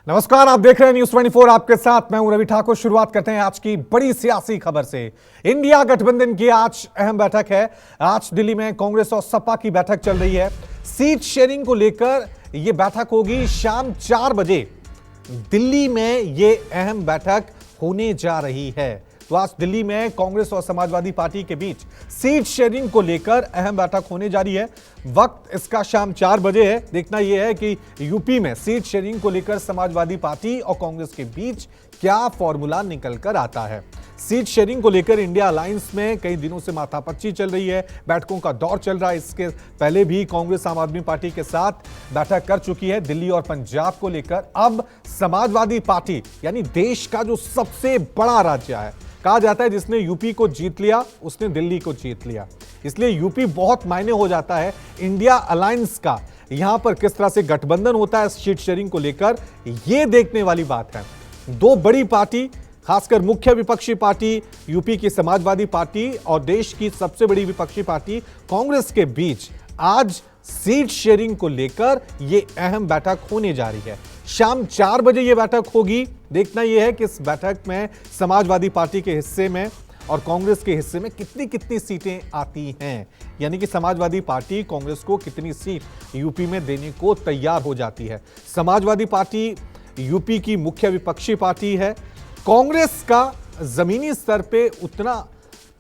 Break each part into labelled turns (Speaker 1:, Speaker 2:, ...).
Speaker 1: नमस्कार, आप देख रहे हैं न्यूज़ 24। आपके साथ मैं हूं रवि ठाकुर। शुरुआत करते हैं आज की बड़ी सियासी खबर से। इंडिया गठबंधन की आज अहम बैठक है। आज दिल्ली में कांग्रेस और सपा की बैठक चल रही है। सीट शेयरिंग को लेकर यह बैठक होगी शाम 4 बजे। दिल्ली में यह अहम बैठक होने जा रही है। तो आज दिल्ली में कांग्रेस और समाजवादी पार्टी के बीच सीट शेयरिंग को लेकर अहम बैठक होने जा रही है। वक्त इसका शाम 4 बजे है। देखना यह है कि यूपी में सीट शेयरिंग को लेकर समाजवादी पार्टी और कांग्रेस के बीच क्या फॉर्मूला निकल कर आता है। सीट शेयरिंग को लेकर इंडिया अलायंस में कई दिनों से माथापच्ची चल रही है, बैठकों का दौर चल रहा है। इसके पहले भी कांग्रेस आम आदमी पार्टी के साथ बैठक कर चुकी है दिल्ली और पंजाब को लेकर। अब समाजवादी पार्टी यानी देश का जो सबसे बड़ा राज्य है, कहा जाता है जिसने यूपी को जीत लिया उसने दिल्ली को जीत लिया, इसलिए यूपी बहुत मायने हो जाता है इंडिया अलायंस का। यहां पर किस तरह से गठबंधन होता है सीट शेयरिंग को लेकर, यह देखने वाली बात है। दो बड़ी पार्टी, खासकर मुख्य विपक्षी पार्टी यूपी की समाजवादी पार्टी और देश की सबसे बड़ी विपक्षी पार्टी कांग्रेस के बीच आज सीट शेयरिंग को लेकर यह अहम बैठक होने जा रही है। शाम 4 बजे यह बैठक होगी। देखना यह है कि इस बैठक में समाजवादी पार्टी के हिस्से में और कांग्रेस के हिस्से में कितनी कितनी सीटें आती हैं, यानी कि समाजवादी पार्टी कांग्रेस को कितनी सीट यूपी में देने को तैयार हो जाती है। समाजवादी पार्टी यूपी की मुख्य विपक्षी पार्टी है। कांग्रेस का जमीनी स्तर पे उतना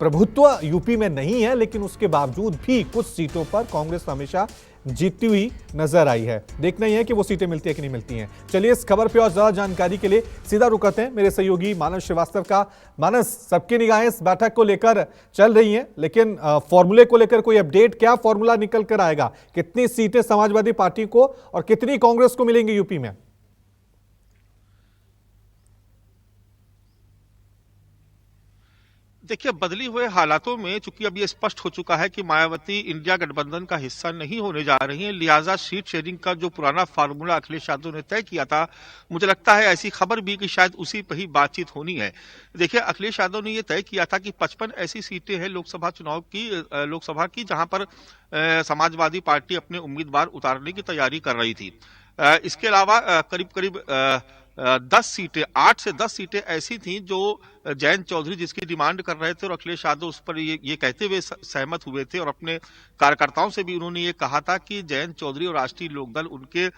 Speaker 1: प्रभुत्व यूपी में नहीं है, लेकिन उसके बावजूद भी कुछ सीटों पर कांग्रेस हमेशा जीतती हुई नजर आई है। देखना ही है कि वो सीटें मिलती है कि नहीं मिलती हैं। चलिए इस खबर पे और ज्यादा जानकारी के लिए सीधा रुक करते हैं मेरे सहयोगी मानस श्रीवास्तव का। मानस, सबकी निगाहें इस बैठक को लेकर चल रही हैं, लेकिन फॉर्मूले को लेकर कोई अपडेट, क्या फॉर्मूला निकल कर आएगा? कितनी सीटें समाजवादी पार्टी को और कितनी कांग्रेस को मिलेंगी यूपी में?
Speaker 2: देखिए, बदली हुए हालातों में चूंकि अब ये स्पष्ट हो चुका है कि मायावती इंडिया गठबंधन का हिस्सा नहीं होने जा रही हैं, लिहाजा सीट शेयरिंग का जो पुराना फार्मूला अखिलेश यादव ने तय किया था, मुझे लगता है ऐसी खबर भी कि शायद उसी पर ही बातचीत होनी है। देखिए, अखिलेश यादव ने ये तय किया था कि 55 ऐसी सीटें हैं लोकसभा चुनाव की, लोकसभा की, जहां पर समाजवादी पार्टी अपने उम्मीदवार उतारने की तैयारी कर रही थी। इसके अलावा करीब करीब 10 सीटें, 8 से 10 सीटें ऐसी थीं जो जयंत चौधरी जिसकी डिमांड कर रहे थे, और अखिलेश यादव उस पर ये कहते हुए सहमत हुए थे, और अपने कार्यकर्ताओं से भी उन्होंने ये कहा था कि जयंत चौधरी और राष्ट्रीय लोकदल उनके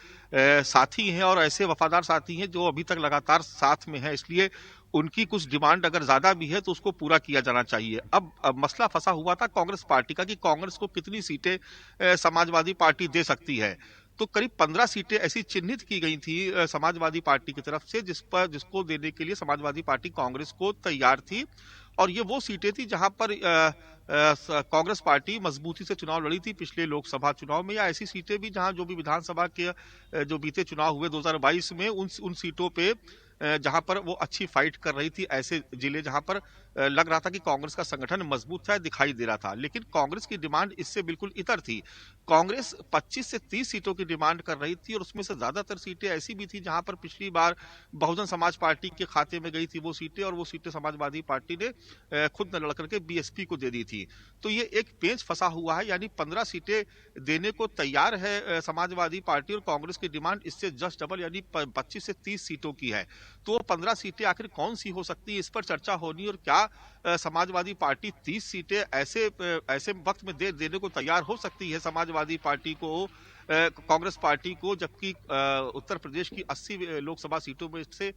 Speaker 2: साथी हैं और ऐसे वफादार साथी हैं जो अभी तक लगातार साथ में हैं, इसलिए उनकी कुछ डिमांड अगर ज्यादा भी है तो उसको पूरा किया जाना चाहिए। अब मसला फंसा हुआ था कांग्रेस पार्टी का कि कांग्रेस को कितनी सीटें समाजवादी पार्टी दे सकती है। तो करीब 15 सीटें ऐसी चिन्हित की गई थी समाजवादी पार्टी की तरफ से जिसको देने के लिए समाजवादी पार्टी कांग्रेस को तैयार थी, और ये वो सीटें थी जहां पर कांग्रेस पार्टी मजबूती से चुनाव लड़ी थी पिछले लोकसभा चुनाव में, या ऐसी सीटें भी जहां जो भी विधानसभा के जो बीते चुनाव हुए 2022 में उन सीटों पे जहां पर वो अच्छी फाइट कर रही थी, ऐसे जिले जहां पर लग रहा था कि कांग्रेस का संगठन मजबूत था, दिखाई दे रहा था। लेकिन कांग्रेस की डिमांड इससे बिल्कुल इतर थी। कांग्रेस 25 से 30 सीटों की डिमांड कर रही थी, और उसमें से ज्यादातर सीटें ऐसी भी थी जहां पर पिछली बार बहुजन समाज पार्टी के खाते में गई थी वो सीटें, और वो सीटें समाजवादी पार्टी ने खुद न लड़कर के बीएसपी को दे दी थी। तो ये एक पेंच फंसा हुआ है, यानी 15 सीटें देने को तैयार है समाजवादी पार्टी, और कांग्रेस की डिमांड इससे जस्ट डबल यानी 25 से 30 सीटों की है। तो 15 सीटें आखिर कौन सी हो सकती है, इस पर चर्चा होनी, और क्या समाजवादी पार्टी 30 सीटें ऐसे वक्त में देने को तैयार हो सकती है समाजवादी पार्टी को, कांग्रेस पार्टी को, जबकि उत्तर प्रदेश की 80 लोकसभा सीटों में से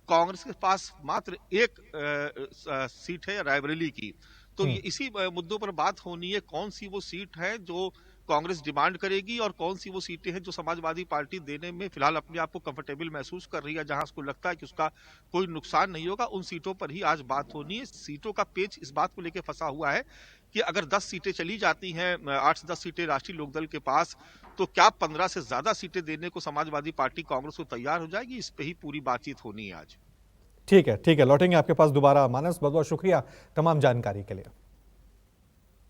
Speaker 2: कांग्रेस के पास मात्र एक सीट है रायबरेली की। तो ये इसी मुद्दों पर बात होनी है, कौन सी वो सीट है जो कांग्रेस डिमांड करेगी और कौन सी वो सीटें हैं जो समाजवादी पार्टी देने में फिलहाल अपने आप को कंफर्टेबल महसूस कर रही है, जहां उसको लगता है कि उसका कोई नुकसान नहीं होगा। उन सीटों पर ही आज बात होनी है। सीटों का पेच इस बात को लेकर फंसा हुआ है कि अगर 10 सीटें चली जाती हैं, 8 से 10 सीटें राष्ट्रीय लोकदल के पास, तो क्या 15 से ज्यादा सीटें देने को समाजवादी पार्टी कांग्रेस को तैयार हो जाएगी? इस पर ही पूरी बातचीत होनी है आज।
Speaker 1: ठीक है, लौटेंगे आपके पास दोबारा। मानस, बहुत बहुत शुक्रिया तमाम जानकारी के लिए।